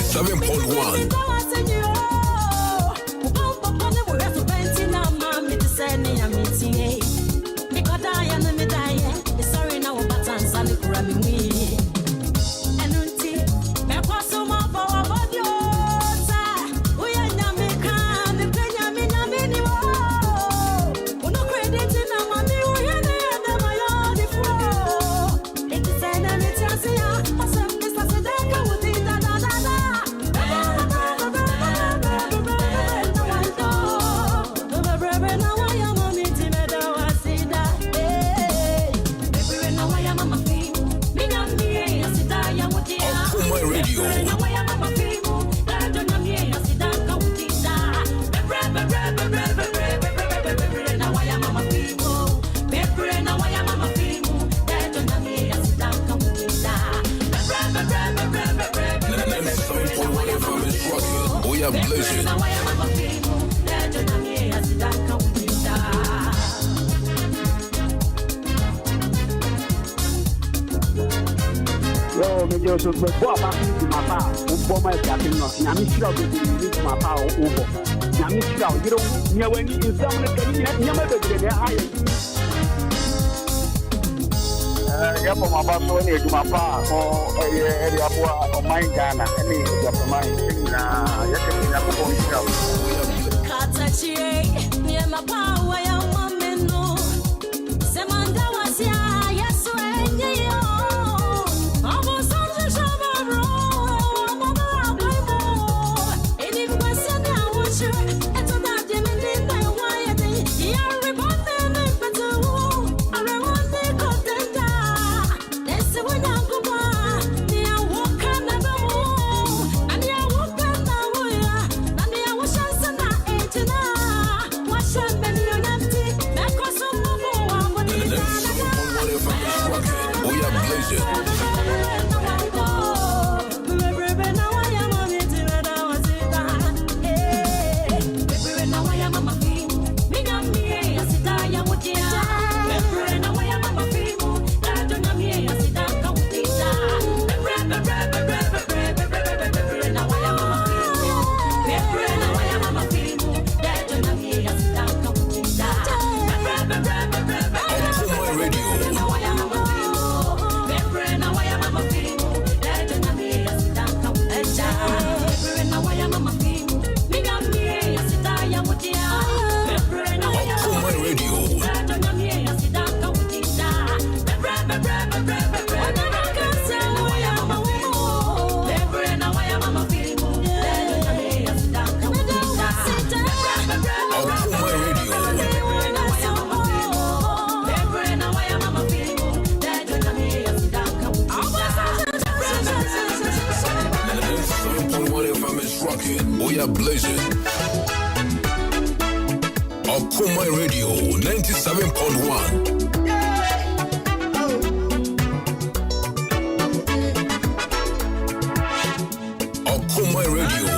97.1. So but boy back to my pa for my captain no na me sure be to my pa over na me sure you don't near when in some can you never be there higher yeah for my boss when you my pa or area boy my Ghana any your my na ya can na ko sure katachi near my pa wa ya mama no semanda wasia yeso enye yo Okoman Radio 97.1. Okoman Radio.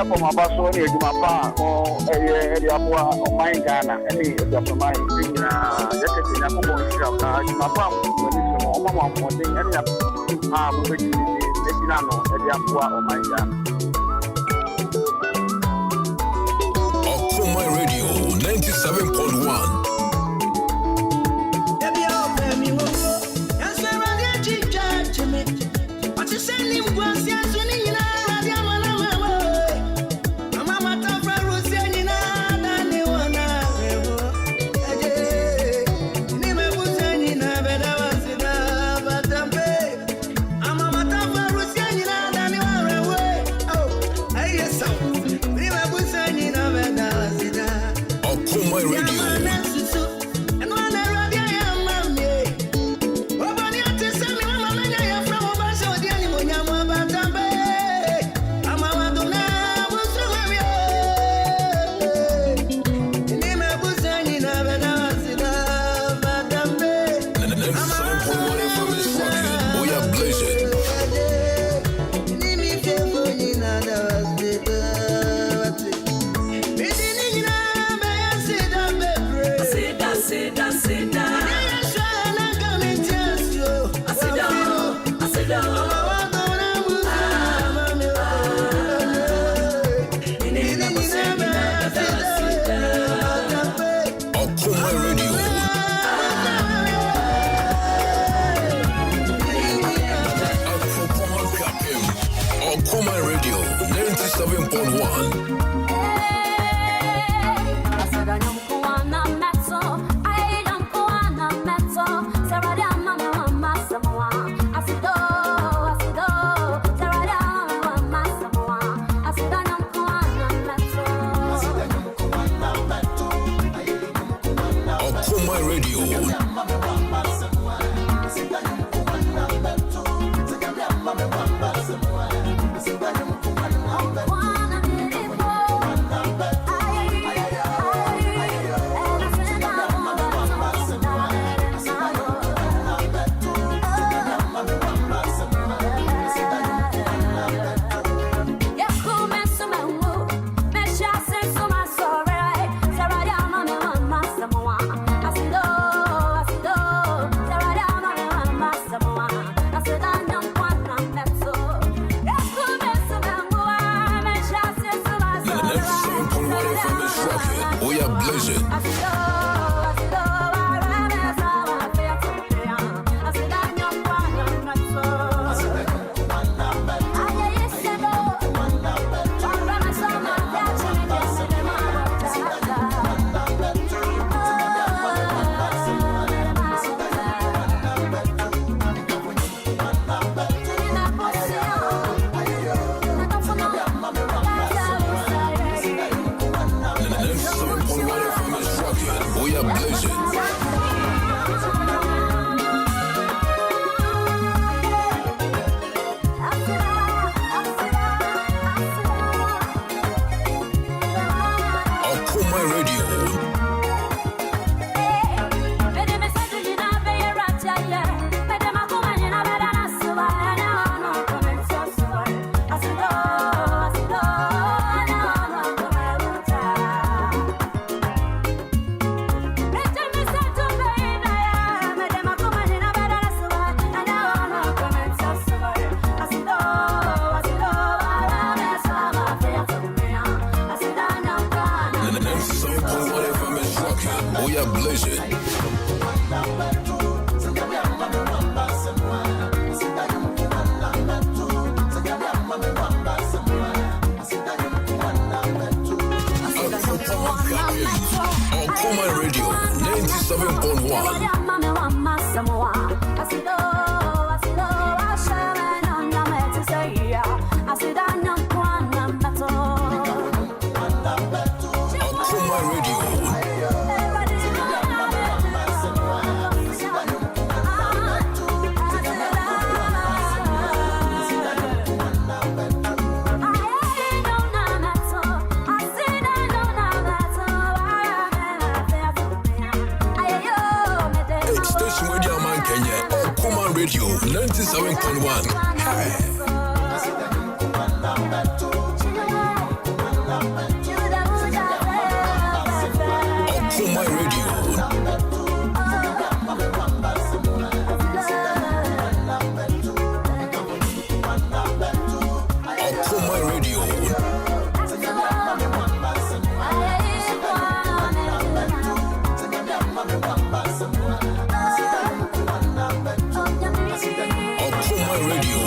from Abaso, Jumapa, or Ediapua, or Mine Ghana, any of the Somali, Yakety, Jumapa, or Mama, or any Ediano, Ediapua, or Mine Ghana. Okoman Radio 97.1. Okoman Radio 97.1. Okoman Radio 97.1. Radio 97.1. Okoman Radio.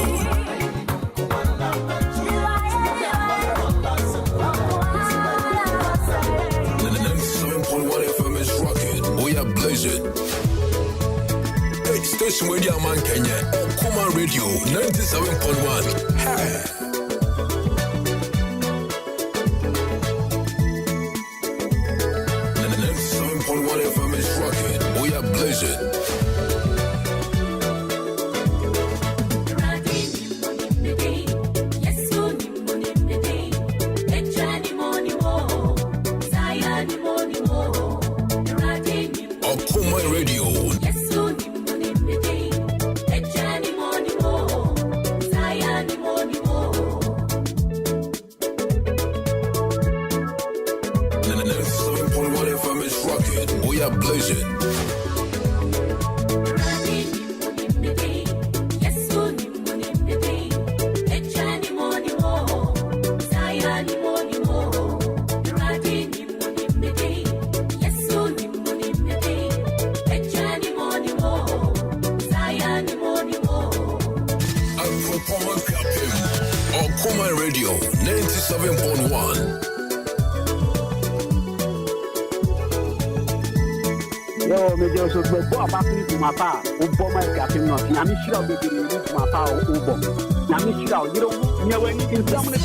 97.1 FM is rocking. We are blazing. Hey, station radio man Kenya. Okoman Radio 97.1. Hey. 97.1 FM is rocking. We are blazing. Okoman Radio. We are blazing. Okoman Radio 97.1. Yo, me just so go back to my pa. Ubo my captain not. Na mi shira be to my pa ubo. Na mi shira, you don't know when you can summon it.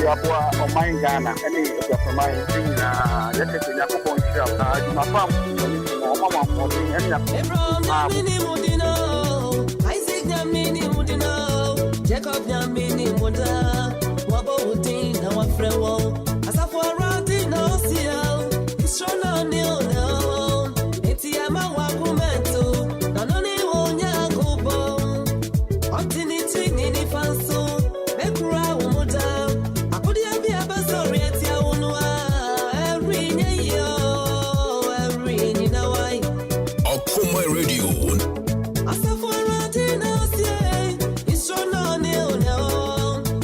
Okoman Ghana, any of your command, yesterday, Okoman Kasa, my farm, Jacob Yamini Muda, Wabo Woodin, our friend, as a foreign no seal, it's shown on nil, it's Yama Wakumento, not only one Yakubo, opportunity in the fanso, Bekura Muda, I could have be a bassori at Yaunua, every year, every in a way. Okoman Radio. As a foreign no seal, it's shown on nil,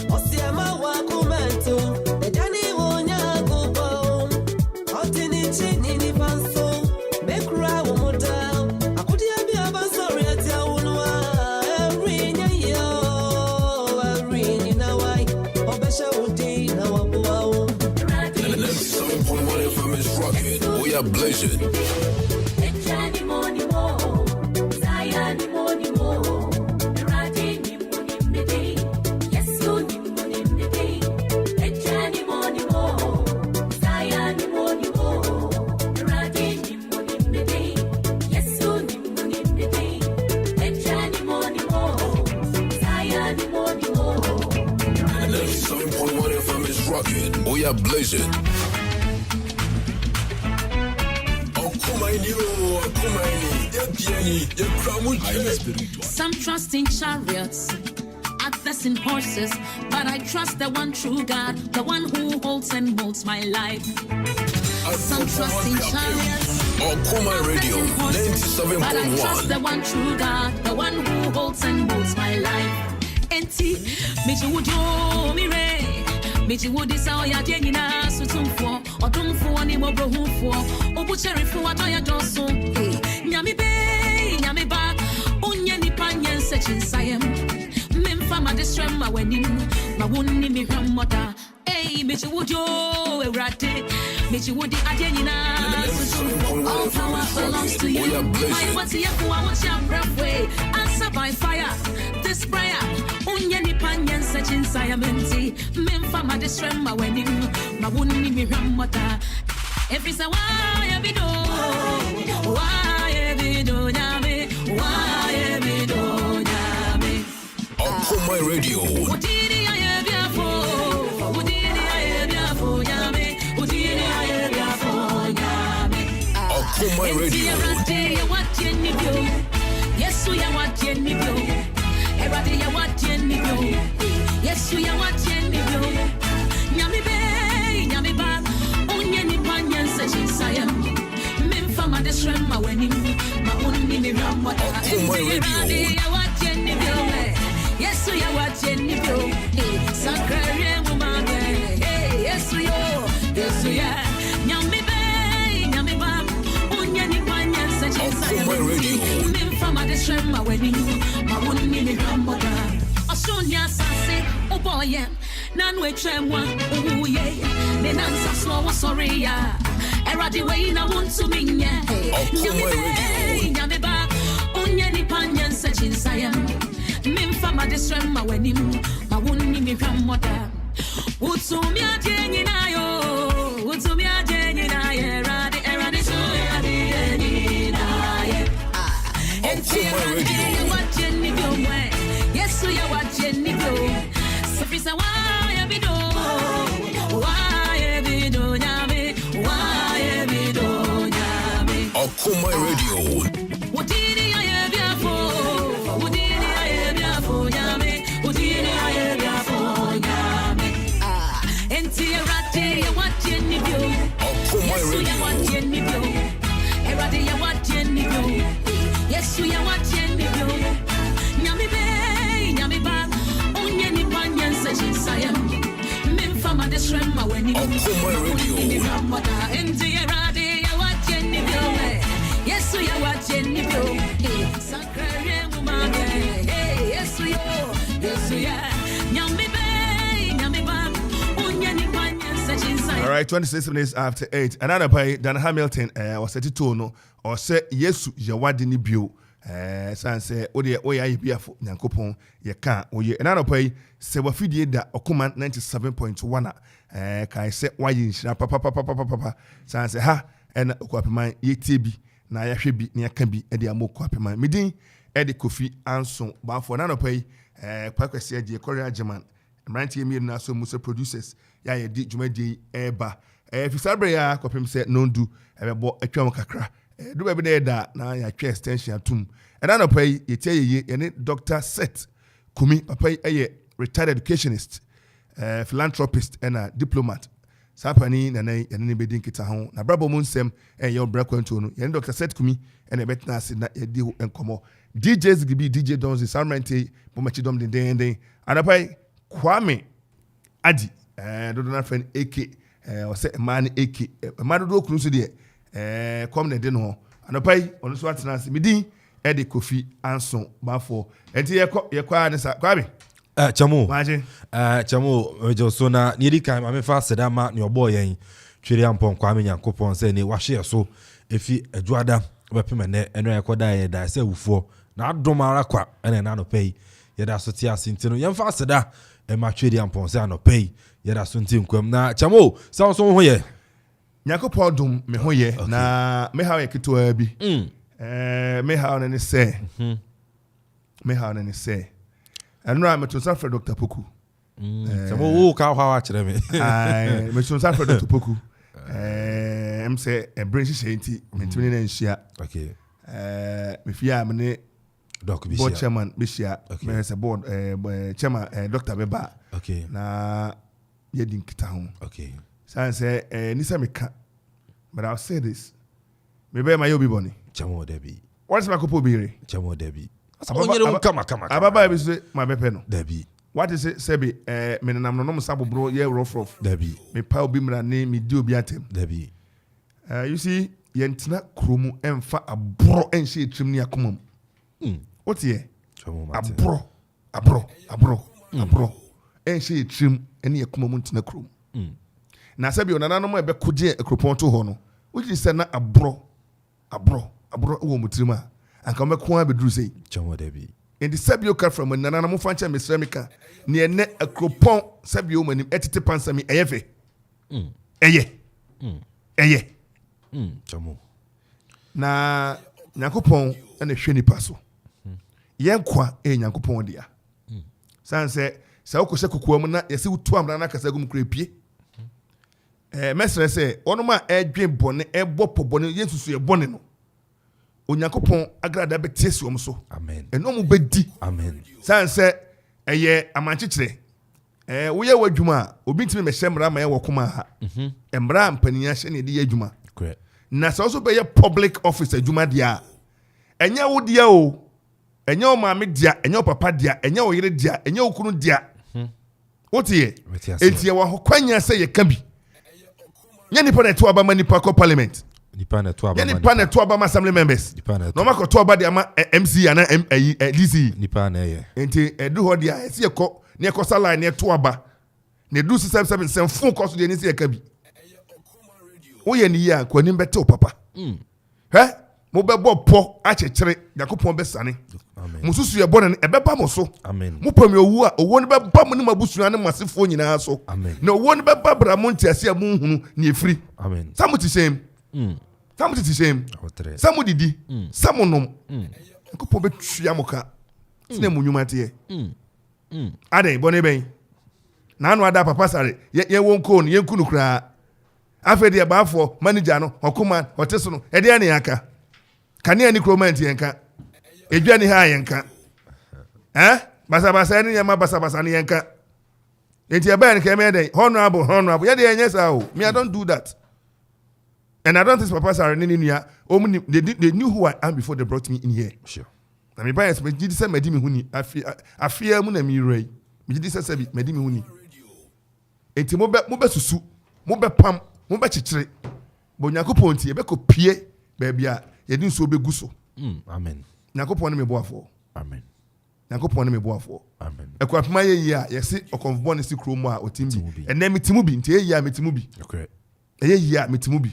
Osiama Wakumento, the Danny Wonya Kubo, opportunity in the fanso, Bekura Muda, I could have be a bassori at Yaunua, every year, every in a way. Obesha Woodin, our bow. 97.1 FM is rocking. We are blazing. We are blazing. Some trust in chariots, others invest in horses, but I trust the one true God, the one who holds and molds my life. Some trust in chariots, Okoman Radio 97.1. but I trust the one true God, the one who holds and molds my life. Enti, Michi Wujo Mire, Michi Wudi Sao Ya Jenina Sutumfo, Otumfo ni Mobrohufo, Obucheri Fu Atoya Johnson, Nyami Bay, Nyami Ba, Unyani Panyan Sechin Sayam, Memfama Destrema Wenim, Mawuni Miramota, Michi Wujo Erate, Michi Wudi Ajenina Sutumfo, all power belongs to you. My what's here for our way, answer by fire, this prayer. Unyani panyan sechin sayamenti, memfama destrema wenim, mawuni miramota. Every say why ebido nyame, why ebido nyame. Okoman Radio. Udini ayebiafo, udini ayebiafo nyame, udini ayebiafo nyame. Okoman Radio. Yes, we are watching you. Everybody, you watching you. Yes, we are watching you. Nyami bay, nyami ba. Unyani panyan sachi sayam. Memfama destrema wenim. Ma unni mi ramata. Everybody, you watching you. Yes, we are watching you. Sakare mumage. Yes, we are. Yes, we are. Nyami bay, nyami ba. Unyani panyan sachi sayam. Memfama destrema wenim. Ma unni mi ramata. Osonia sase oboye nanwe tremwa uye ne nansa slow sorry ya eradi we na want to minye nyame ba onye ni panyan sechin sayam memfama destrema wenim ma wonni mi hwamoda utumi ajenyi na yo eradi so eradi na ye watching you way. Yes, we are watching you. So if why ebido nyame, why ebido nyame. Okoman Radio. Udini ayebiafo, nyame, udini ayebiafo nyame. Enti erade you watching you. Okoman Radio. Yes, we are watching you. Erade you watching you. Yes, we are watching you. Nyame bay, nyame ba. Unyani panyan sechin sayam. Memfama destrema wenim. Okoman Radio. Enti erade you watching you. Yes, we are watching you. Sakare mumage. Yes, we are. Yes, we are. Nyame bay, nyame ba. Unyani panyan sechin sayam. All right, 26 minutes after 8. Another by Dan Hamilton was at no or say yes, you wadini bio. San say, Odia Oya Biafo, Yankopon, ye can't, or ye another pay, say what feed that Okoman 97.1. Kai say, why you shall papa. San say, ha, and Okoman, ye TB, na ya should be near can be Eddie Amo Kopiman. Midin, Eddie Kofi Ansong Baffour, another pay, Parker said, ye Korea German, and 90 million naso Musa producers, ya ye did Jumedi Eba. If you celebrate, Kopim said, no do, ever bought a Kakra. Do every day that now your chest extension tomb. And I don't pay you tell you any Dr. Set Kumi, papa a retired educationist, philanthropist, and a diplomat. Sapani and anybody didn't get a home. Now, Brabo Munsem and your Braquantono, and Dr. Set Kumi, and a better nurse in that deal and come. DJs give DJ Dons, the Samrante, Pomachidom the day and day. And I pay Kwame Adi, don't know friend AK, or say a man AK, a man do close to the come the dinner and a pay on the swat nasi midi Eddie Kofi Ansong Baffour and ye kwa nesa kwabi chamo maje chamo so na nidi kan ame fa seda ma ne obo yen twere ampon kwame Nyankopon se ne wahye so efi adwada obepem ne eno yekoda ye da se wufo na adomara kwa ene na no pay ye da so ti asintino ye fa seda e ma twere ampon se no pay ye da so ntinkwam na chamo sa so ho ye Nyankopon dum me ho ye na me ha ye kitoa bi me ha on ne se me ha on ne se eno a meto sa Dr. Poku chamo wo ka ha wa kire me ai meto sa Dr. Poku em se e brain she enti mentimi na nhia okay me fia me ne board chairman bishia me board chairman Dr. Beba okay na yedin kita ho okay say nisa meka but I'll say this me be my obi boni chamo debi what's my kopo bire chamo debi kama ababa bi say my bepe no debi what is it sebi me nam no sabo bro ye rough debi me pa obi mra ne me di obi atem debi you see yentina kromu emfa abro enhye etrim ne akomam otie abro enhye etrim ene akomam ntina krom na sebi onana no ebe koje ekropon to ho no uji se na abro wo mutrim a anka me ko abeduru sei chamo debi in the Sabio car from Nana Mufancha Misramica, near net a cropon Sabio manim etite pansami eyefe. Eye. Chamo. Na Yakupon and a shiny passo. Yankwa Yankupon dia. San say, Sauko Sakuamana, yes, you two Amranaka Sagum creepy. Messer say, Onoma dream bonnet, bopo bonnet, yes, to see a bonnet. Onyankopon agrada betiesu omso amen eno mu bedi amen san se eye amanchechire wo ye wadwuma obi ntimi mehemra ma ye wokoma ha emra mpania hye ne de adwuma correct na so so be ye public office adwuma dia enya wo dia o enya o maame dia enya o papa dia enya o yire dia enya o kunu dia wotie etie wa hokwanya se ye ka bi nya nipa na to aba ma nipa ko parliament nipa na to aba ma assembly members no ma ko to aba de ama MC ana DC nipa na ye enti edu ho dia ese ekọ ne ekọ sala ne to aba ne du 77 sem fun ko so de ne se eka bi wo ye ni ya kwani bete o papa mo be bo po a chekere yakopon be sane amen mususu ye bone e be ba mo so amen mo pami owu a owo ne be ba mo ne mabusua ne masefo nyina so amen na owo ne be ba bra mo ntiase a mo hunu ne efiri amen samuti shame samuti shame samudidi samunum yakopon be twia mo ka tine mo nwuma te ade bone ben na anu ada papa sare ye wonko no ye nkunu kra afedi e baafo manager no Okoman hoteso no e de ne yaka kane ani kroment yenka edwa ni ha yenka basa ni yama basa ni yenka enti e ba ni keme den honorable ye de yenye sa o me I don't do that and I don't think papa sare ni nua they knew who I am before they brought me in here sure na me ba yes me gidi se medi me huni afia mu na mi rei me gidi se bi medi me huni enti mo be susu mo be pam mo be chichire bo Yakopon ti e be ko pie ba bia ye din so be guso amen Yakopon ne me boafo amen Yakopon ne me boafo amen e ko apima ye yi a ye se okonfo ne si kromo a otimbi enne metimu bi nti ye yi a metimu bi okay ye yi a metimu bi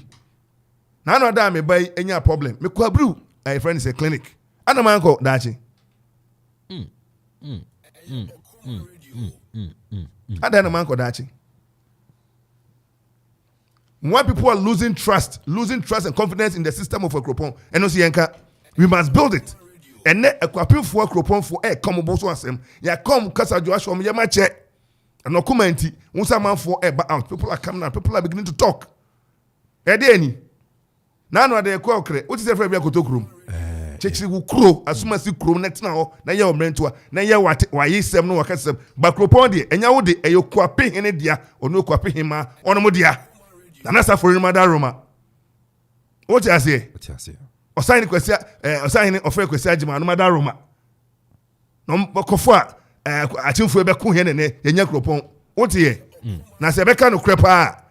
na no da me bai enya problem me ko abru a friend say clinic ana man ko dachi ada na man ko dachi. When people are losing trust and confidence in the system of a Akropong, and also Yanka, we must build it. And then a Kwapin for Akropong for a come boso asem. Ya come Kasa Joshua me ma check. And no commenti. Once a man for a out. People are coming out. People are beginning to talk. Any. Now no they call kre. What is the friend we go to room? Chechi wu kro asuma si kro net na ho na ye o mrentoa na ye wa ye sem no wakasem. Ba Akropong de enya wo de eyo Kwapin hene dia ono Kwapin hima ono mo dia. Nanasa for him that Roma. What you say? Osaini kwesi osaini ofre kwesi ajima no mada Roma. No kofo achimfo be ku he ne yenya Akropong. What ye? Na se be ka no krepa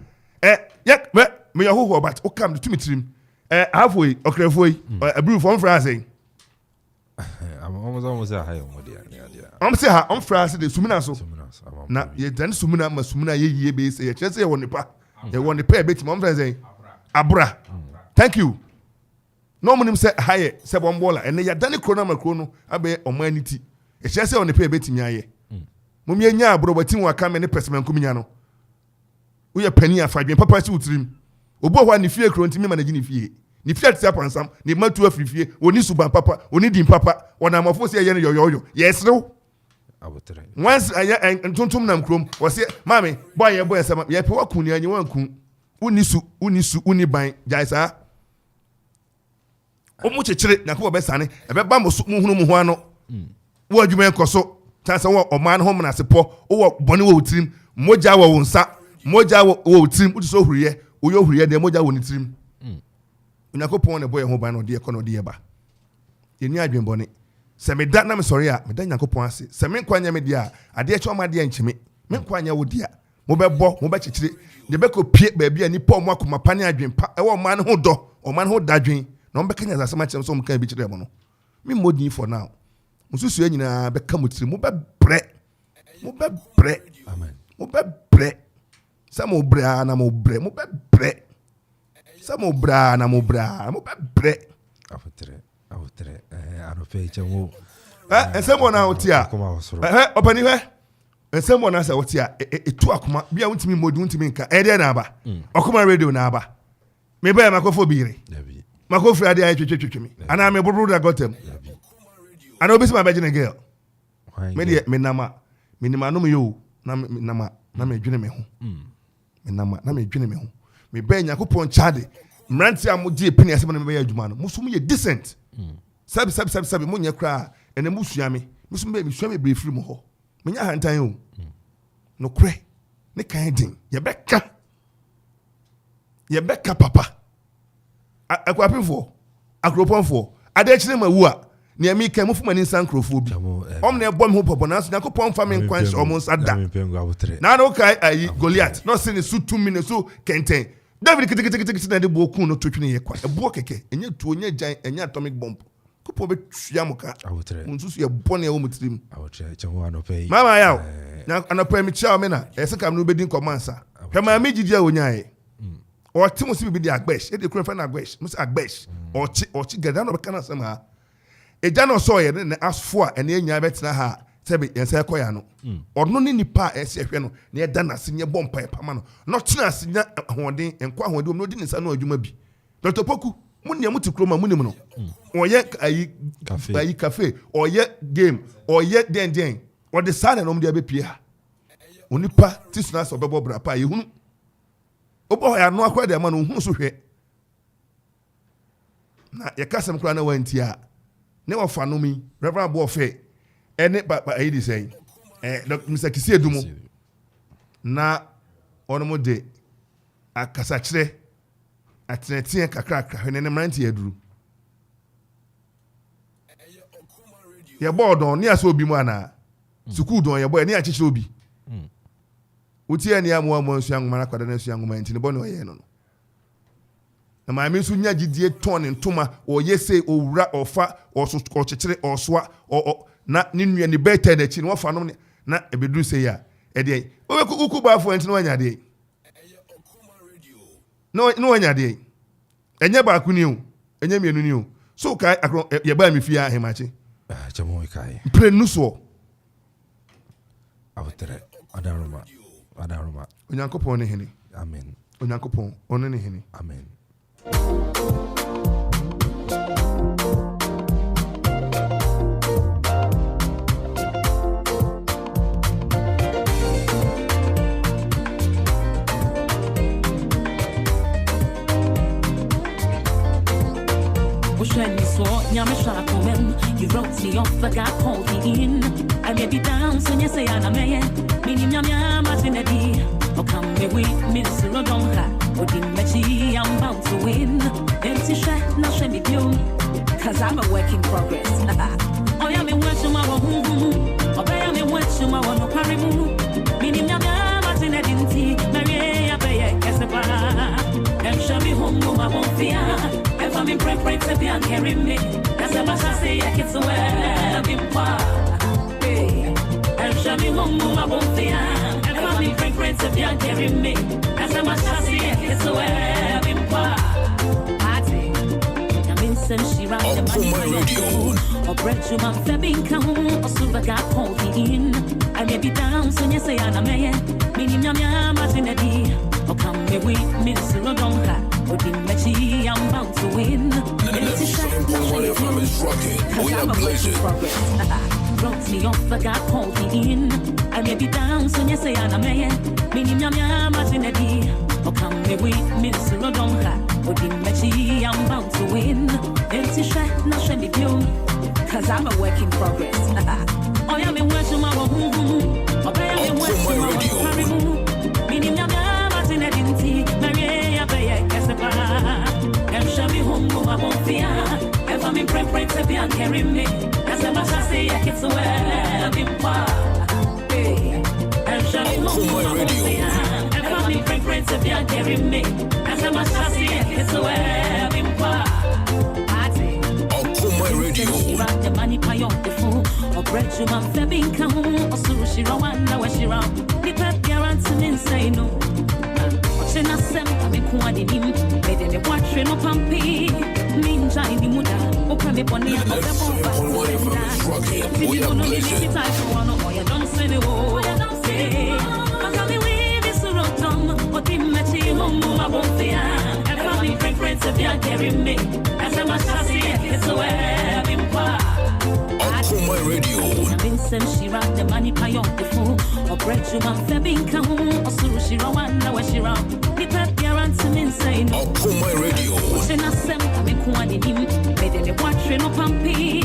me yahuho but o come to mitrim. Halfway okrefoi abru from France. I'm almost a high on dia. I'm say ha on France de sumina so. Na ye dan sumina ma sumina ye be say ye chese ye wonipa. You want to pay a bit more than Abra. Thank you. No one say higher, say one baller, and they are done a chrono, abe or manity. It's just on the pay a bit me aye. Mumia, bro, but you are coming a person Cumiano. We are penny of 5 papa suit him. Obo one if you cron to me managing fee. If you have on some, the month to a free, we need suban papa, we need him papa, when I'm a force a yo. Yes, no. Once I and Tontum Nam Chrome was here, Mammy, buy a boy some Yapawakuni and you won't kun. Unisu, Jaisa. Omuche Chile, Nakuba Besani, a Bambus Muhuano, wo adwuma enkoso tansa wo oman ho mna sepo wo bone wo tirim moja wo nsa moja wo tirim wo so huriye wo yo huriye de moja wo ni tirim Nyakopon ne boy ho ban no de ekono de ba yeni adwen bone se me da na me sori a me da Nyakopon ase se me nkwanya me de a ade echo ma de anchime me nkwanya wo de a mo be bo mo be chichire de be ko pie ba bia ni po mo akoma pane adwen pa e wo man ho do o man ho dadwen na mo be kanya zasema chem so mo kan bi chire mo no me modin for now mususu anyina be ka mutiri mo be bre amen mo be bre samo bra na mo bre mo be bre samo bra na mo bra mo be bre afotre anofe chemo ensemo na otia opani ensemo na sa otia etu akoma bia wuntimi modi wuntimi nka ede na aba Okoman radio na aba me ba makofo biire makofo ade ayi twetwetwemi ana me buru da gotem ana obi sima beje ne girl me de me nama minima no me yo na nama na me dwene me ho me nama na me dwene me ho me ba Nyakopon chade mranti amudi epini asem na me ba adwuma no musu mu ye decent sabi mo nya kra ene musua me musu me musua me brefiri mo ho me nya hantan o no kre ne kan din ye beka papa akwapinfo akroponfo ade chire mawu a ne mi kan mufu mani san krofo bi na ebom ho popo na so Nyakopon fa me nkwan so mo sada na no kai ayi Goliath no se ne su 2 minutes so kenten David kitikiti na de boku no totwene ye kwa ebo keke enye tu onye jan enye atomic bomb kupo be tua muka unsusu ye bone ye wo mutirim chamo anope mama yawo na anope mi chia me na ese kam no bedin komansa hwema mi gidi a onyae o ti mo si bi di agbesh e de kura fa na agbesh mo si agbesh o chi gada no be kana sama eja no so ye ne asfo a ene enya betina ha sebe yense koya no odno ni nipa ese hwe no na eda na se nye bompa pama no no tena se nya ahoden enko ahoden no di nsa no adwuma bi Dr. Poku munia muti kroma munim no oye ayi cafe oye game oye den o de sana no mde abepie ha onipa tisuna so bebo bra pa yehunu obo ya no akwa de ma no hu so hwe na ye kasem kra na wantia ne wofa no mi reverend bo fe ene ba ayi di say Mr. Kisi Edumo na onomo de akasa kire atenetie kakra ne mranti aduru ye board on ne aso obi mu ana school don ye boy ne achiche obi uti ene amu nsu angoma na kwada na nsu angoma ntini bone oye no na ma mi nsu nya gidie ton ntoma oye se owura ofa oso ochechire osoa na ni nua ni beta na chi no fa no na ebeduru se ya ede obeku Baffour ntini wanya de no wanya de enye ba ku ni o enye mienu ni o so kai akro ye ba mi fia hemachi chamo kai prenuso awotere adaroma Onyankopon ne hene amen Onyankopon one ne hene amen You wrote me off, but God called me in. I may be down, so you say I'm a meaning I'm Martinelli. Oh, come me with me, so don't have. But in Mechi, I'm about to win. Empty shot, now show me you. Cause I'm a work in progress. Oh, yeah, me watch you, my home. Oh, I me watch you, my one, no parimu. Meaning I'm Martinelli, Maria, Bay, Casaba. And show me home, my won't fear. If I'm in preference, if you're carrying me. That's a much I say, I get so well, I've been far. And show me home, I won't fear. And if I'm in preference, if you're carrying me. That's a much I say, I get so well, I've been far. I'm in some she ran the money. Or bread you my fabbing count. Or silver got called me in. I may be down, so you say I'm a man. Meaning I'm Martinelli. Or come me with me, so don't have. But in Mechi, I'm bound to win. It's a shot, cause I'm a work in progress. Wrote me off, but God called me in. I may be down, so you say I'm a man. Meaning I'm Martinelli. Come me with me, so don't have. But in Mechi, I'm bound to win. Empty shot, not shame me you. Cause I'm a work in progress. Oh, yeah, me watching my home. Oh, yeah, me watching my home. Meaning, I'm not in a dinty. Maria, Baya, Casapa. And show me home, I won't fear. If I'm in preference, if you carry me. As a master say, I get to where I've been far. And show me home, I won't fear. If I'm in preference, if you carry me. As a master say, I get to where I've been far. She rock the money pay on the phone. Or bread you man febbing come. Or sushi Rwanda where she round. The pep guarantee me say no. Watching us sem coming quad in him. Made in the watching no pumpy. Ninja in the muda. Open me bonny and open bomba. We are blazing. Or you don't say the word. Don't say. I'm coming with this rotom. Or the matchy mumma won't fear. And family friends if you're carrying me. As a master it's a web in Okoman Radio. Vincent, she rock the money pay on the phone. Or bread you man febbing come. Or sushi Rwanda where she round. The pep guarantee me say no. Okoman Radio. Watching us sem coming quad in him. Made in the watching no pumpy.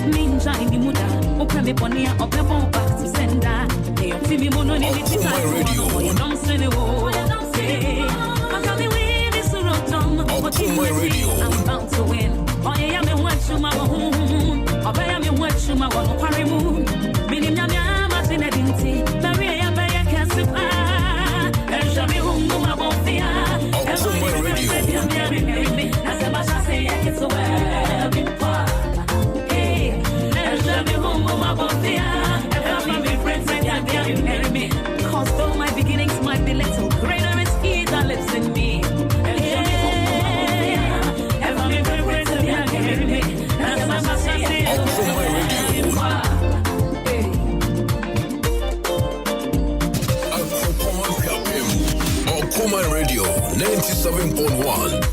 Ninja in the muda. Open me bonny and open bomba to send that. They up to me mono in the time. Or you don't say the word. Don't say. I'm coming with this rotom. Okoman Radio. I'm bound to win. Oh yeah, me watch you my home. Oh yeah, me watch you my one party moon. Meaning ya me amatin edinti. Maria Baya Casapa. And show me home my bonfire. Okoman Radio. As a master say I get so well in part. Hey, and show me home my bonfire. And my friends say I get marry me. Cause though my beginnings might be little, greater is he that lives in me. And show me home my bonfire. And my friends say I get marry me. As a master say I get so well in part. Okoman Radio 97.1.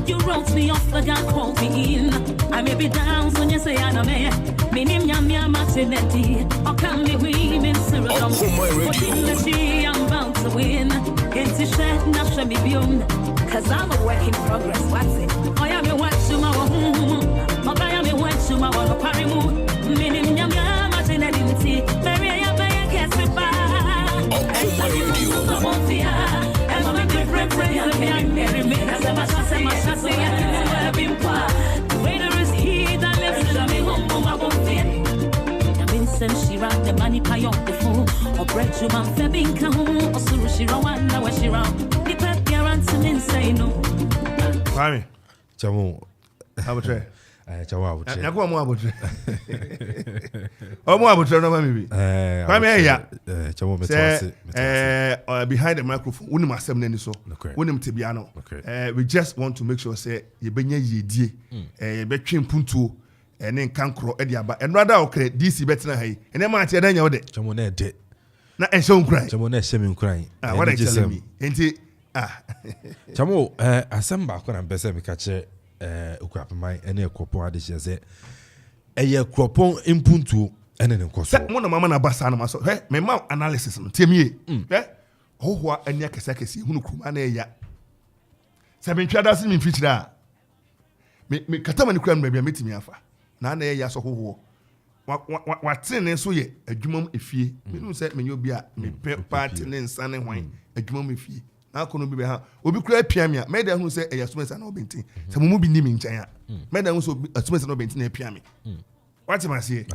You wrote me off, but God called me in. I may be down, so you say I'm a man. Meaning, I'm Martinetti. Or can be women, Cyril. I'm bound to win. It's a share, not show me beyond. Cause I'm a work in progress. What's it? I am a watch to my home. I am a watch to my one party moon. Meaning, I'm Martinetti. Maria Baya Casapa. Okoman Radio. I'm on fear. And I'm a different friend. Marry me. As a master say, my shot say, I've been part. Greater is he that lives in me home. I won't fear. Vincent, she rock the money pay on the phone. Or bread you man febbing come. Or sushi Rwanda where she round. The pep guarantee me say no. Kwame, Chamo. abutre. Chawa abutre. Nyako mo abutre. Omo abutre no mami bi. Kwame ya. Chamo behind the microphone, we asem nani so. We tibia no. We just want to make sure say ye benya yedie. Ye betwe mpuntuo ene nkankro e dia ba. Enrada okre DC betina hai. Ene ma ate da nya wo de. Chamo na de. Na ense nkran. Chamo na ehye me nkran. What I tell me. Enti Chamo asem ba ko na mpese me ka che okuapeman ene ekropon ade hye se eye ekropon impuntuo ene ne nkoso. Se mo na mama na basa na maso. Me ma analysis no tiemie. Hohoa anya kese hunu kruma na eya. Se me ntwa da se me mfikyira. Me katama ni kura no bia metimi afa. Na na eya so hoho. Wa tene so ye adwumam efie. Me nu se menyo bia me party ne nsa ne hwan adwumam efie. Na kono bi be ha obi kura piamia me da hu se eya sumesa na obenti. Se mumu bi ni mi nkyɛn a. Me da hu so sumesa na obenti na piami. What am I saying?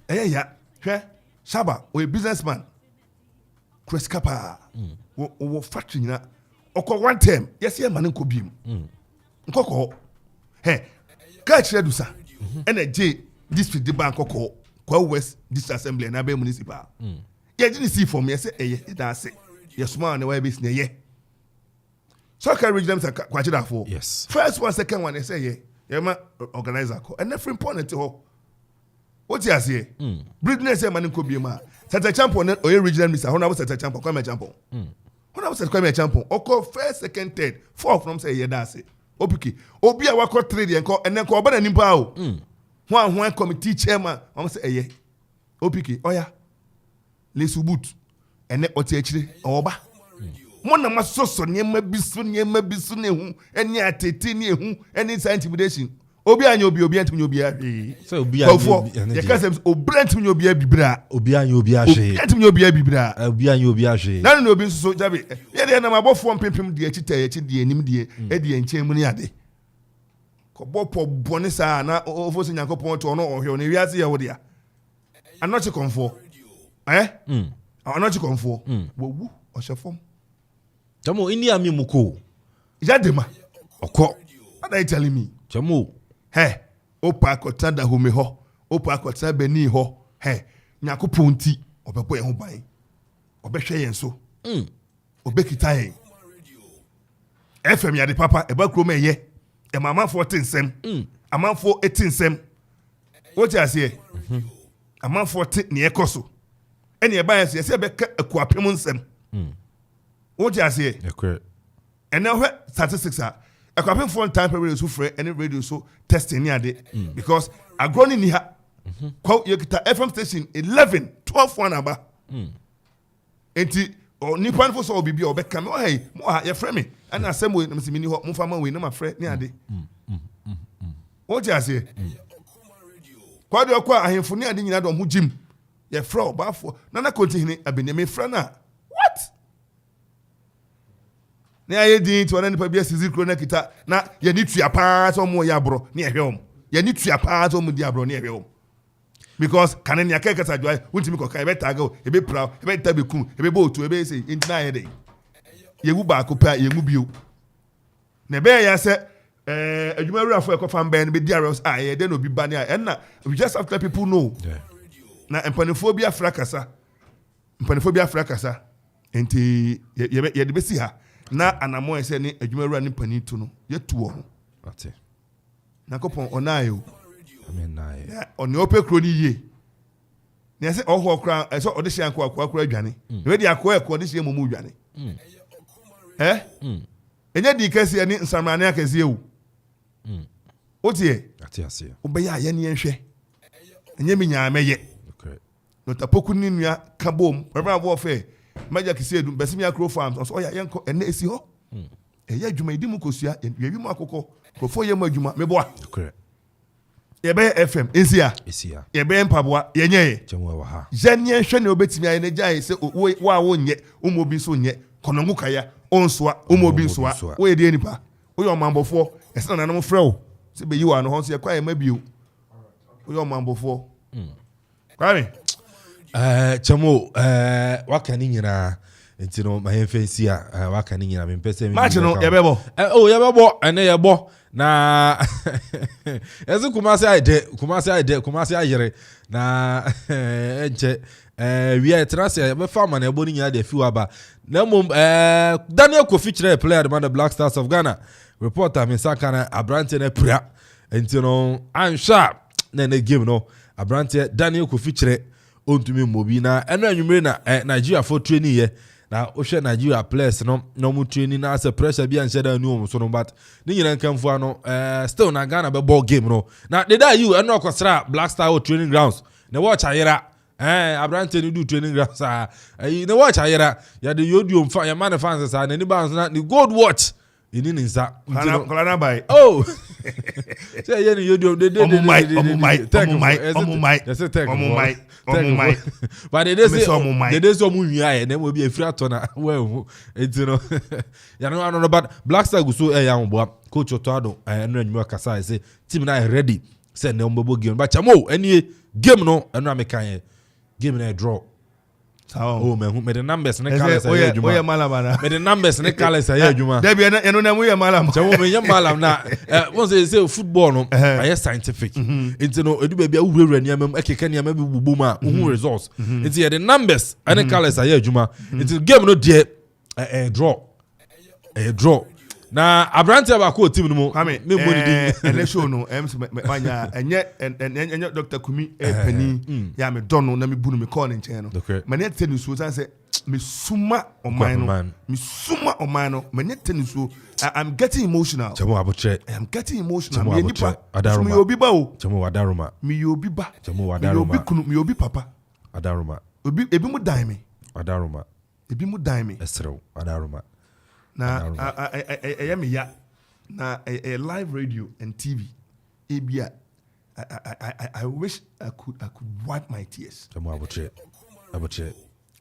Ya. Hwɛ Shaba o a businessman. Chris Kappa. Wo factory na. Oko one term. Yes, ye man nko biem. Nkoko. Ka kyerɛ dusa. Ena J district de bank koko. Kwa West District Assembly na be municipal. Ye gini see for me say da say. Ye small na we be na ye. So can reach them kwa kyerɛ afo. Yes. First one, second one, they say ye ma organizer ko. And every important ho. What you say? Britney say man nko biem a. Set a champion or regional minister. How na set a champion? Come a champion. How na set come a champion? Oko first, second, third, fourth from say ye da say. Opiki. Obi a wako trade enko and then ko oba na nimpa o. One committee chairman. I'm say ye. Opiki. Oya. Les boot. ene oti achire oba mo na masoso nyema bisu ne hu eni atete ne hu eni intimidation obi anya obi antum nyobi ahwe so obi anya ye kasem obrant nyobi abibra obi anya obi ahwe antum nyobi abibra obi anya obi ahwe na no obi nso jabe ye de na mabofo mpempem de achi de anim de e de enchen mu ne ade ko bopo bone sa na ofo se Nyankopon to no ohwe no wiase ye wo dia anoche konfo anoche konfo wowu oshefom Chamo ini ami muko yadema okọ what are you telling me Chamo opa akọta da home ho opa akọta beni ho Nyankopon ti obekọ yen ho ban obehwe yen so obekita yen FM yade papa eba krom eye e mama for tinsem amanfo etinsem what you say amanfo ti ne ekoso ene eba yen so yese beka akuapem nsem what you say and now statistics are a for time per radio so free any radio so testing near day because a grown in here quote you FM station 11 12 one aba enti or nipan for so bibi or become oh hey mo your friend me and asem we me ni ho mo fama we na my friend near day what you say kwa de kwa ahemfo ne ade nyina do ho jim your friend Baffour na continue abeneme friend na what na ye din to na nipa bia sizi kro na kita na ye ni tua pa so mo ya bro na ehwe om ye ni tua pa so mo di abro na ehwe om because kanen ya keka sa joy wuntimi ko kai beta go e be proud e be tabekum e be botu e be say intina ye dey ye wu ba ko pa ye mu bio na be ya se adwuma ruafo e ko fam ben be di arrows ye dey no bi ba na and na we just have to let people know na empanophobia frakasa enti ye de be si ha na anamo ese ni adwuma ni pani to no yetu ho ate nakopon onayo amen nae oni ope kro ni ye na ese oho kra ese odehia nko akwa adwane we di akwa ekọ odehia momu adwane enye di kase ni nsamrane akase ewu otie ate ase obeya ye ni enhwe enye minya ameye no tapoku ni nua kabom baba bo fe maja kisi edu besimi akro farms so oya yenko ene esi ho eya adwuma idi mu kosua yewi mu akokọ kofo ye mu adwuma meboa yebe FM esia yebe mpaboa yenye chemo wa ha janye hwe ne obetimi aye ne jai se wa wo nye umobi so nye konongu kaya onsoa umobi nsoa wo ye de nipa wo ye omambofo ese na nam frɛ se be yiwa no ho so ye kwa ye mabio wo ye omambofo kwame chamo waka ni nyina nti no ma hemfensi a waka ni nyina me mpese me match no yebebo yebebo ene yebo na ezu kumasi ayere na enche we trase be farmer na ebo ni nyina de fiwa ba na mom Daniel Kofi kire player the Black Stars of Ghana reporter me sakana abrante na pura nti no ansha na game no abrante Daniel Kofi kire ontumi mobi na eno anwumre na Nigeria for training ye na ohwe Nigeria players no mu training na as pressure bi anse da nu so no but ni nyina nkamfu ano still na Ghana be ball game no na the day you eno kwasra Black Star training grounds na watch ayera abrante ni do training grounds na watch ayera ya de yodu mfa ya man fans sa na ni ba na ni gold watch ini ninsa kolana bai say ye ni yodu de but they say so mu wiaye na mo bi afira to na well etino ya no but Black Star go so ya mbo coach Otoado eno anwuma kasa say team na ready say na mbo game but chamo eni game no eno amekan game na draw oh man me the numbers ne kala say adwuma oya malama me the numbers ne kala say adwuma there be eno na mu ya malama chamo me ya malam na won say football no ay scientific intino edu be bia wuwura niamam ekeka niamam bi bubu ma hu results inti the numbers ne kala say adwuma inti game no de draw na abrante ba ko team no mu me mo di ene show no manya enye Dr. Kumi pani ya me dono na me bunu me call nchen no manya tenisu san say me suma oman no manya tenisu I'm getting emotional chamo abuche I'm getting emotional me nipa adaruma me obi ba o chamo wadaruma me obi ba chamo wadaruma me obi kunu me obi papa adaruma obi ebi mu dan me adaruma ebi mu dan me Esrew adaruma na I am ya na a live radio and TV ebia I wish I could wipe my tears. Jamu abuche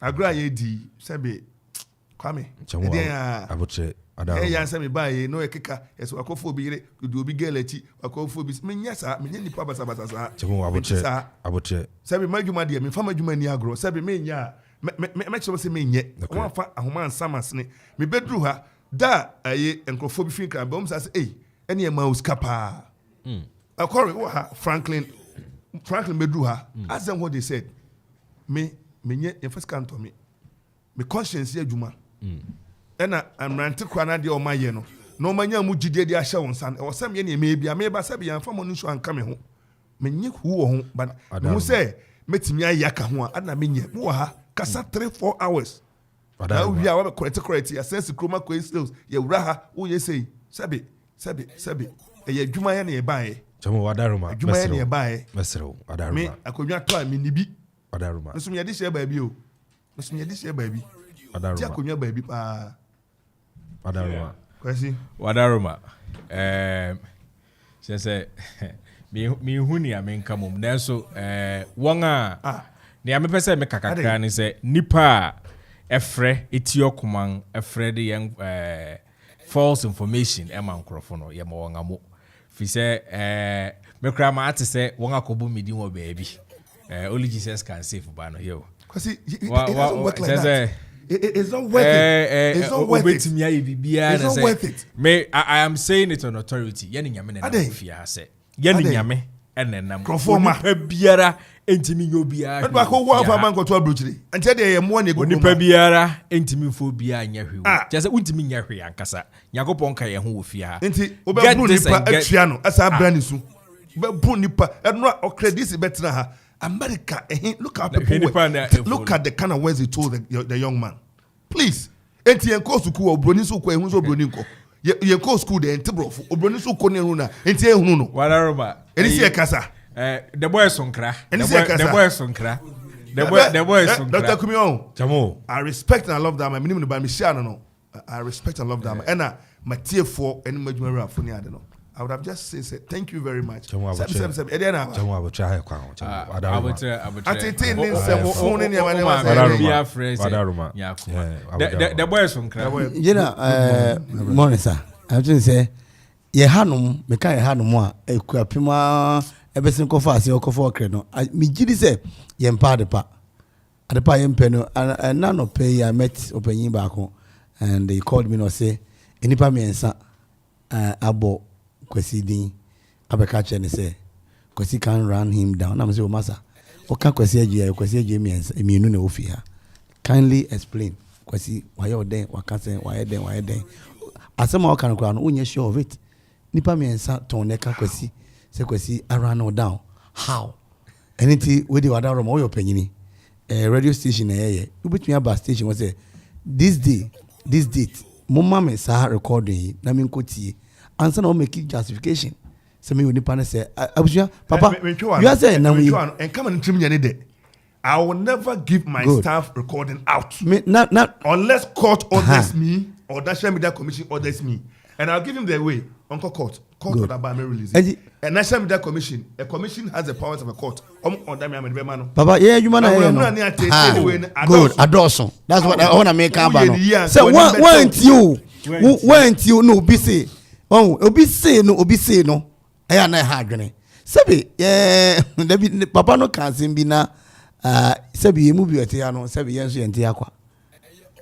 Agra ye di sebe kwame abuche adaruma ya sebe bae no ekeka eso akofo bi yire do obi gelechi akofo bi menya sa menya nipa basa sa jamu abuche sebe madwuma de me fa madwuma ni agro sebe menya me chebo se menye won fa ahoma ansamasne me bedru ha da aye enkrofo bi fin kan bom sa se ene ma uskapa akori wo ha Franklin bedru ha as them what they said menye e first can to me conscience adwuma ena amrante kwana de o maye no no manya mu gide de ahye won san e wosam ye ne me bia me ba sabe yan fa mo nsu anka me ho menye hu wo ho but who say metimi ayaka ho ana menye wo ha kasa 3-4 hours na we are correct ya sense chroma coils ye wura ha wo ye say sabe e ye dwuma ye na ye bae jamu adaruma dwuma ye na ye bae mesrew adaruma me akonwa to a me nibi adaruma nso me de share baabi o nso me de share baabi adaruma ti akonwa baabi pa adaruma kwesi wadaruma say me huni amenka mum nanso wonga ne ame pese me kakakra ne say nipa efre eti Okoman efre de yang false information e man krofo no ye mo wonga mo fi say me kra ma ate say wonga kobu midi wo baabi only Jesus can save ba no yo kwesi it doesn't work like that. It's not worth it. It's not worth it. Me, I am saying it on authority. Yeni nyame na fia se. Yeni nyame enenam. Conforma. Biara entimi nyobia. But ba ko wo fa man ko to abrochiri. Ante de ye mo na ego. Onipa biara entimi fo bia nya hwewu. Just untimi nya hwe ankasa. Yakopon ka ye ho wo fia. Enti obebru nipa atua no asa brand su. Obebru nipa enra o credit betra ha. America, look at look at the kind of words he told the young man. Please, enti enko school obroni so ko ehun so obroni nko. Ye enko school de entibrofo obroni so ko ne hu na enti ehun no. Wadaroma. Eni se kasa. The boy sonkra. Eni se kasa. The boy sonkra. The boy sonkra. Dr. Kumion. Jamo. I respect and I love that man. Minimum by me share no. I respect and love that man. And my tier for any major for ni no. I would have just said thank you very much. Jamu abuche ha kwa. Abuche. The boy sonkra. Morning sir. I was say ye hanum me kan ye hanum a ekuapema ebesin kofa ase okofa okre no me gidi say ye mpa adepa ye mpe no na no pay I met opanyin back and they called me no say enipa me ensa abo Kwesi din abeka che ne say Kwesi can run him down. I'm say o masa o kan Kwesi agie me enu na ofi ha. Kindly explain Kwesi why you there waka say why there asema o kan kwa no unye sure of it nipa me ensa ton ne ka Kwesi say Kwesi run no down how anything we dey wada ro your panyini radio station ye ubetumi aba station we say this date mama me sa recording na me nkotie answer no make it justification say me onipa na say abusia papa you are saying now you and come and trim nyane de I will never give my staff recording out not unless court orders me or National Media Commission orders me, and I'll give him the way. Uncle court order by me release it. And National Media Commission, a commission has the powers of a court. Papa, yeah, you man, good, adorson. That's what I want to make about. So weren't you no be say? Oh, obi say no. I am not hard. Sabi, yeah, Papa no can sing be na. Sabi you move your tiano. Sabi yes you entiakwa.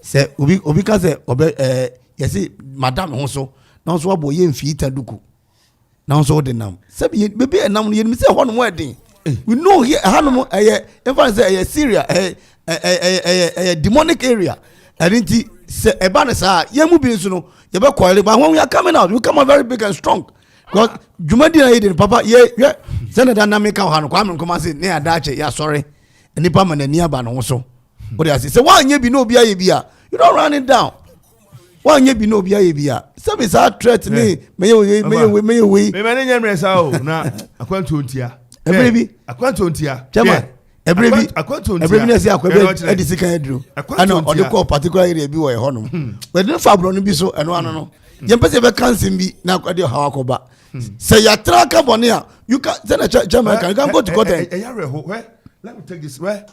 Say obi ka say yes madam also. Now so boy ye mfi taduku. Now so the nam. Sabi baby nam ye me say ho no wedding. We know here hanom in fact say Syria a demonic area. I didn't say eba sa ye mu bi nso no ye be coil but when we are coming out we come out very big and strong. Because Jumadi na yedin papa ye Senator na make ha no kwa me come say na adache ya sorry. Nipa man ani aba no so. What do I say one ye bi no bia ye bia. You don't run it down. One ye bi no bia ye bia. Some is hard threat me me we me nyamre sa o na akwantu ontia. Baby akwantu ontia. Chairman every na say akwabe edisi kan edru ana ode call particular area bi wo e honom we dey fa bro no bi so eno ano no ye pese be cancel bi na akwade ha akoba say ya tra ka bone a you can send a Jamaica you can go to court let me take this where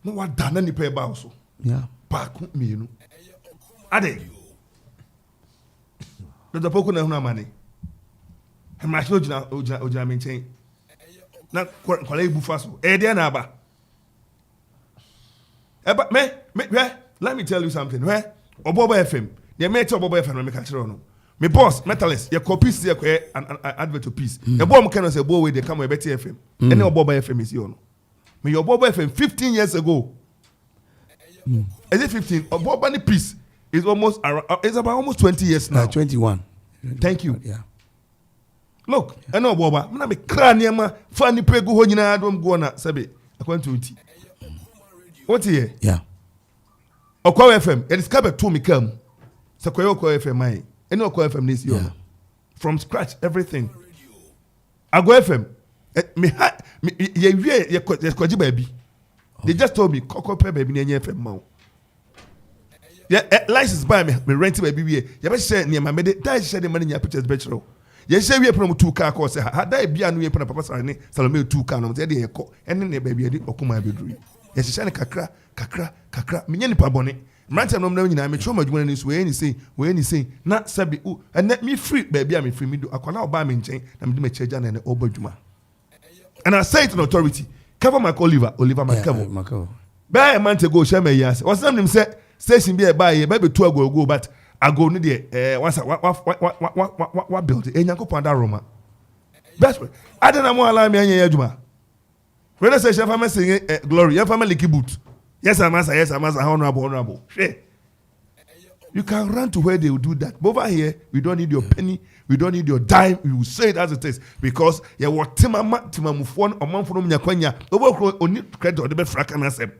no what done any pay ba so yeah back me no ade the poko na huna mani e ma shi ojina me nchen na kwala ibu faso e dia na aba eba me let me tell you something where Obobo FM they me tell Obobo FM me ka kire no me boss metalist ye copy see an advert to peace e bo mo kan say bo we dey come e beti FM any Obobo FM is here no me your Obobo FM 15 years ago is it 15 Obobo ni peace is almost around, it's about almost 20 years now 21 thank you yeah look I know Obobo na me kra niam fa ni pegu ho nyina adom go na sabe akwantu uti what here yeah Okwa FM it is kabe to me come Sakoyo Okwa FM mai any Okwa FM this year from scratch everything Agwa FM ye kwaji baby they just told me kokko pe baby na FM ma license buy me rent baby we ye be share near my mede that share the money nya pictures betro ye share we promo 2 car course ha da bia no ye papa Sane Salome 2 car no dey ekọ ene ne baby edi Okuma bedru ye share ne kakra menye nipa bone mrante no na nyina me choma adwuma ni so we ni say na sabi u ene me free baby am free me do akwala oba me nchen na me di me cheja na ne oba adwuma and I say it in authority cover my Oliver Makavo by a month ago share me yes was them say station be buy e be to go but I go no there once what build e Nyankopon da Roma best I don't know allow me anya adwuma when I say family sing glory your family boot yes I'm honorable you can run to where they will do that but over here we don't need your penny we don't need your dime we will say it as it is because you what timamufon or man from nyakwanya over oni credit or the best frakan asem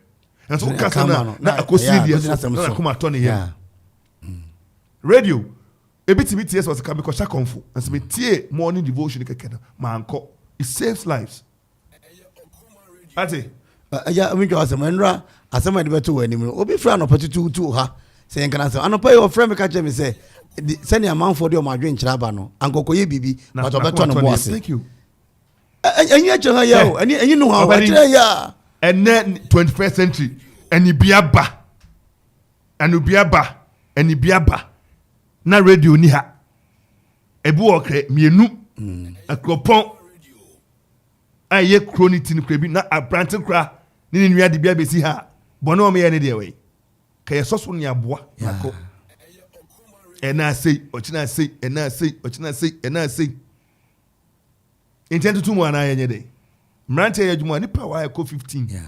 and so kasana na akosidia na kuma tony here radio ebiti yes was come because shakonfo and so me tie morning devotion kekena manko it saves lives ati ya mi go asemandra asema de beto wani mu obi fra no patutu ha say nkan asem anopa your friend me ka je me say send your man for the omadwe nchira ba no ankokoye bibi but obeto no boss thank you enyi eche ha ya o enyi no ha wa kire ya and then 21st century eni biaba na radio ni ha ebu okre mienu akropon aye chronic ni krebi na abrante kra ni nua de bia besi ha bono o me ye ne de we kay soso ni aboa yako ena sei intend to mu ana ye de mrante ye adwuma ni pa wa ko 15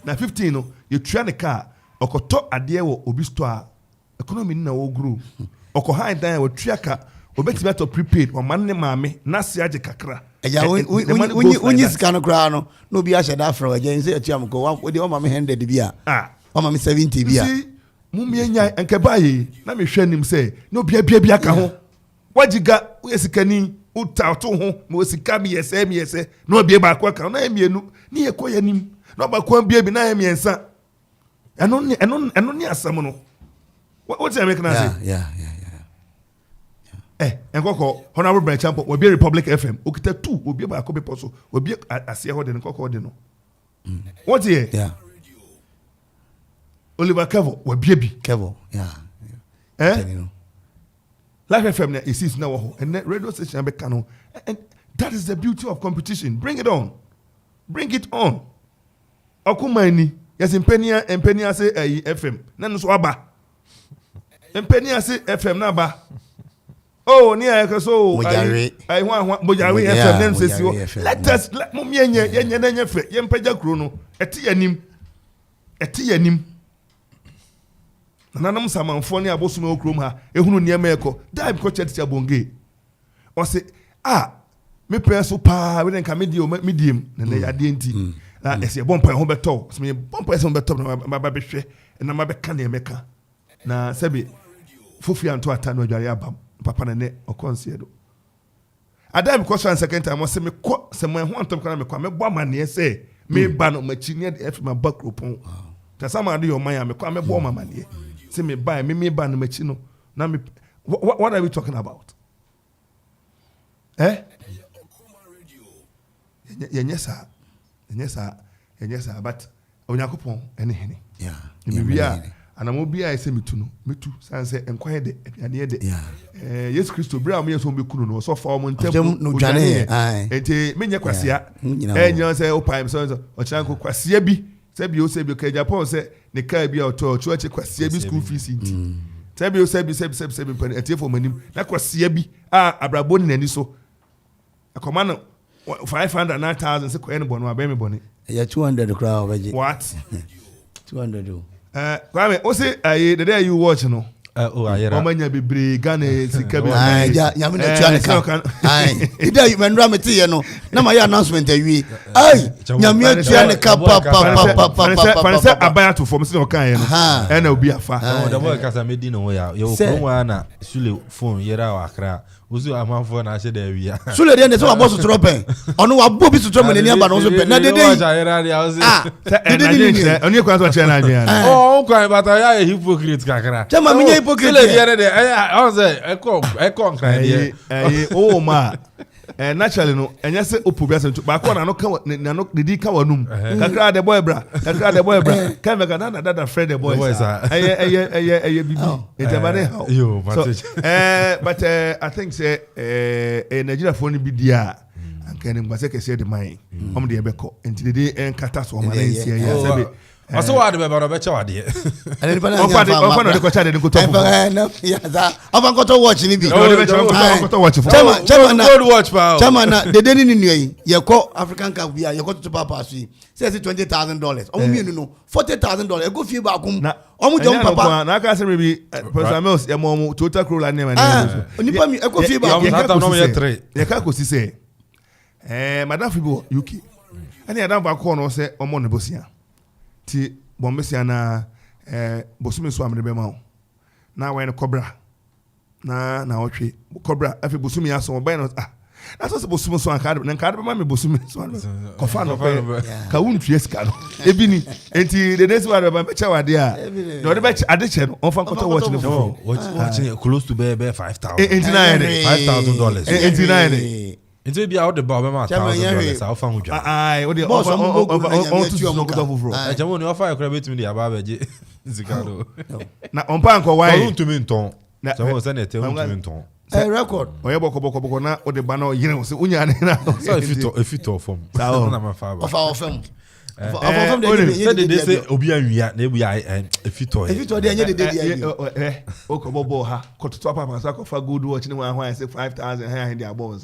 na 15 no ye tua ne car okoto ade wo obi store economy na wo grow oko high dan wo tua ka obeti beto prepaid o man ne maame na se age kakra ya unyi sika no kra no no bi a sheda afro again say atu am ko wo de o maame 100 bia o maame 70 bia mumye nya enke baye na me hwanim say no bia ka ho wajiga esikani uta to ho mo sika mi yese no bia ba kwa ka na emienu ni ye koyanim no ba kwa bia bi na emiensa eno ni asam no what you make na say yeah enkoko honorable branch champo we be Republic FM okita 2 obi ba ko be poso obi asie ho de nkoko de no what here yeah Oliver Kevo we be Kevo yeah Life FM na is na wo and radio station be kanu and that is the beauty of competition bring it on Okumani yes impenia say FM na no so aba impenia say FM na ba oh ni so ai mojare FM nem se si let us mo yenye na nya fe yempaja kro no eti yanim nanam samanfo ne abosume okrom ha ehunu niam eko dai ko chete abonge o se me preso pa we nka medium na ya de enti na ese bompa ho beto so me bompa ese ho beto na ba behwe na ma be ka na emeka na sebe fofi anto atano adware abam papa na ne okonsiedo adam ko san second time o se me ko se mo ho antom kana me kwa me bo amane se me ban on my chin if my back upon. Tasama do your mind, me come born my money. Say me buy me ban my chino. Now me what are we talking about? Eh? Yes, sir. But Onyakopon anything. Yeah. And I'm be I say me too. Sanse enquire de aduane de. Yes Christo bra me so be kunu no so for mo ntem no dwane. Enti me nya kwasia. Enya say opam so o chanko kwasia bi. Say bi o ka Japan say ne ka bi o to church kwasia bi school fees nti. Say bi o say bi pen etie for manim. Na kwasia bi abrabo ni nani so. Akoma no 509,000 say ko ene bono abemi boni. Yeah, 200 crowd obeje. What? 200 do. Kwame, o say the day you watch no. Ayera. Omanya bebre Ghana sika bi. Ya me na tua ne ka. Ida you menra meti ye no. Na ma ya announcement awie. Ya me tua ne ka pa. Say abaya to form say o kan ye no. E na obi afa. The boy Kasa medi no ya. Yo ko na sule phone yera wa akra. Uzu amanfo na ahye da awia. Sule de ne so abo sotro pen. Ono wa bo bi sotro me ne aba no so pen. Na de dey. Oni kwa so che na adwen. Oh, kwa bata ya hypocrite kakra. Chama me hypocrite. Sule de de I say eko nkran de. Oh ma. Naturally no enya se opobia se ba ko na no ka na no didi ka wanum kakra the boy bra ka me na dada friend the boy bibi etabare how but I think say Nigeria phone bi dia anka ne ngba se ke say the mind om de be ko enti de enkata so ma na nsia ya sebe Aso wa de be ba be che wa de. Ele pa na ofa no de ko cha de ko to. Ya za. Ofa ko to watch ni bi. Ko to watch for. Chama na good watch pa. Chama na de de ni nuyi. Ye ko African Cup bia ye ko to papa so yi. Say $20,000. Omo mi no $40,000. E go fie ba kum. Omo jom papa. Na ka se me bi Professor Mills e mo total crew la name na. Onipa mi e go fie ba kum. Ye ka ko si say. Madam Fibo UK. Ani adam ba ko no say omo no bosia. Ti bombesia na bosumi so amre be ma na wa ne cobra na otwe cobra afi bosumi aso oba no na so bosumi so anka na nka be ma me bosumi so kofa no ka wuntue sika no ebi ni enti the next one be cha wade a no de be ade che no on fa koto watch no for watching close to be 5,000 enti na $5,000 enti na Into be out the bob $1,000. I'll find you. What the offer for? I just want to offer a credit to me about Zigado. Now, on Panko, why to Minton? Someone send it to Minton. A record. Or Boko na or the banner, you know, so if you talk from of our film. They say Obian, maybe I and if you toy. If you told the Okobo ha, got to top up and sack for good watching when I say 5,000 hair in their bones.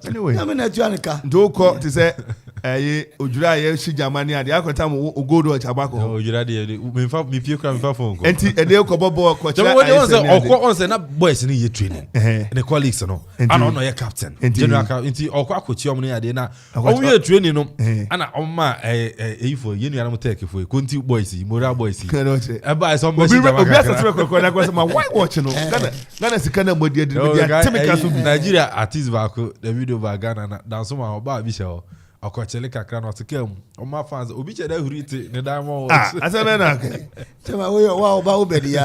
Anyway, I mean, Janica. Do call to say, Ujura, she Germany, and the other time will go to a tobacco. Oh, you ready? Me few come phone. And the Okobo, once and up boys in your training. And the colleagues, no. I don't know your captain. And General into Okako Chomini, I did not. Oh, we are training, and on my for you take if we couldn't boys, Mura boys. I buy some boys. My white watching. Ghana is kind of what Nigeria artist Vaco. The video by Ghana down somehow about Bishop or Coachella Cacrano to kill on my fans. Obicha that who read the diamond. I said, wow, Baubedi.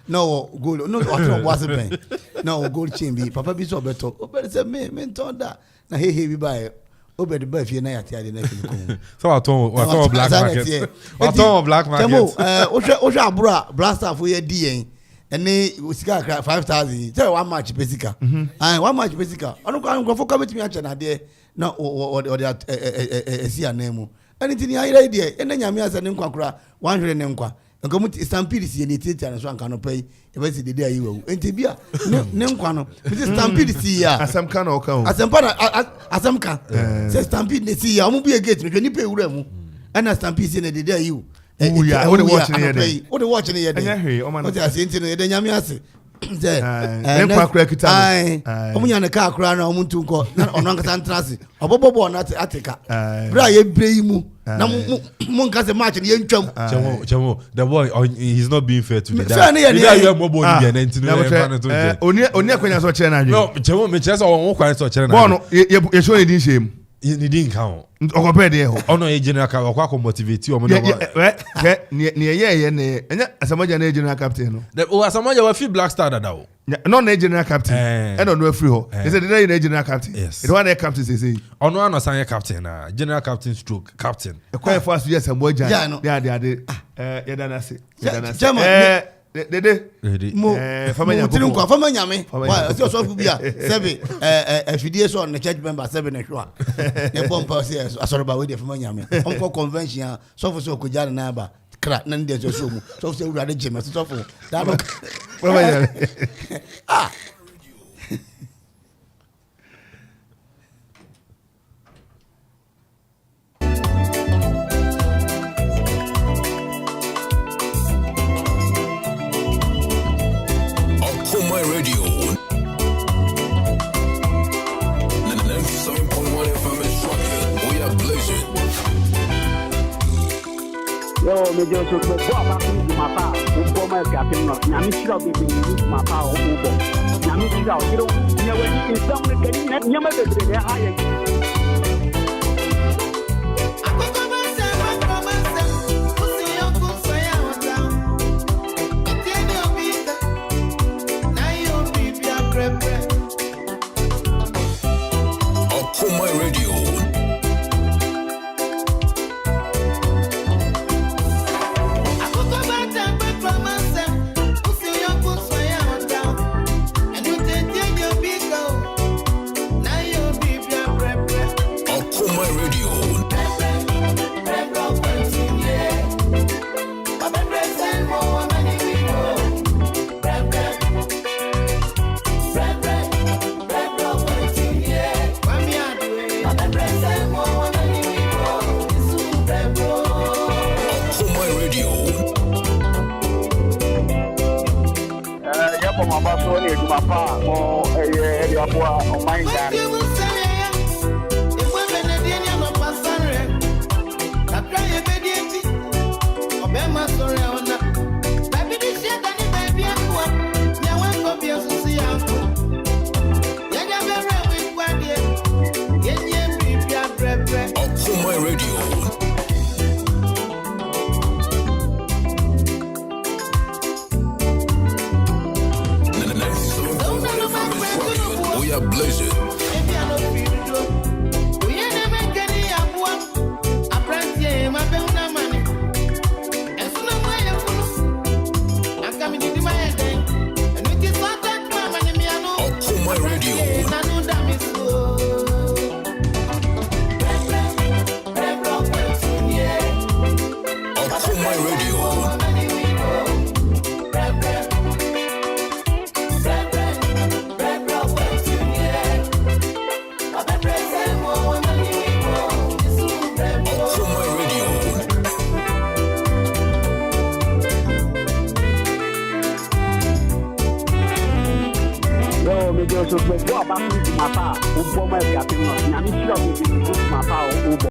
No, good. No, what was it? No, gold chain. Papa be so better. But said, me told that. Now, hey, we buy. Obedi ba fie na yate ade na kile so aton black market aton black market o hwe abura blaster for ye di yen ene sika 5,000 say one match pesika one match pesika onu kwa for come me acha na de na o de esi anemu anything ya ire de ene nyame asa ne nkwa 100 ne nkwa nko mu stampede si ne tete na so anka no pai e be si de ayi wawu enti bia ne nkwa no mi stampede si ya asam ka na o ka o asam ka se stampede ne si ya o mu bia gate me ni pe wura mu ana stampede si ne de ayi o ya o de watch ne ye o de watch ne ye de anya hwe o ma no o ti ase enti no de nyame ase se nkwa kura kita o mu nya ne ka kura na o mu ntu nko na ono nkata ntrase obobobo na atika bra ye brei mu na mu nka se match ne ye ntwam chemo the boy he's not being fair to the guy you are more body than enti no oni akwanya so chere na adwe no chemo me chere so won kwan so chere na bono ye show ne din shem He didn't count. Okope de ho. Ono e general ka akwa motivate o mo no. Ne Asamoah na general captain no. The Asamoah we feel Black Star da o. No na general captain. E no no free ho. He said the general captain. Yes. It one the captain say. Ono ano san captain na general captain stroke captain. E kwa for us yes Asamoah. Yeah no. Ya dana se. Dede. Famanya nyame. Why so so bia 7 FDA so on the church member 7 na hwa. E bomb pass asorba we dey famanya nyame. Onko convention so for so ko jare na ba. Kra na ndi so mu. So for urade jeme so for. That no. Famanya. Ah. Okoman Radio 97.1 FM is rocking. We are blazing. Yo, me just so go back to my pa. We go my captain no. Na me shira be my pa o go. Na me shira o you know when you some get nyama be be high. Okoman Radio. Okoman Radio. Okoman Radio. Ya po mabaso ni my pa mo e apo o my God. Okoman Radio. We are blazing. Okoman Radio. Okoman Radio. Okoman Radio. Yo, me just so go back to my pa. We go my captain no. Na me shira be my pa o go.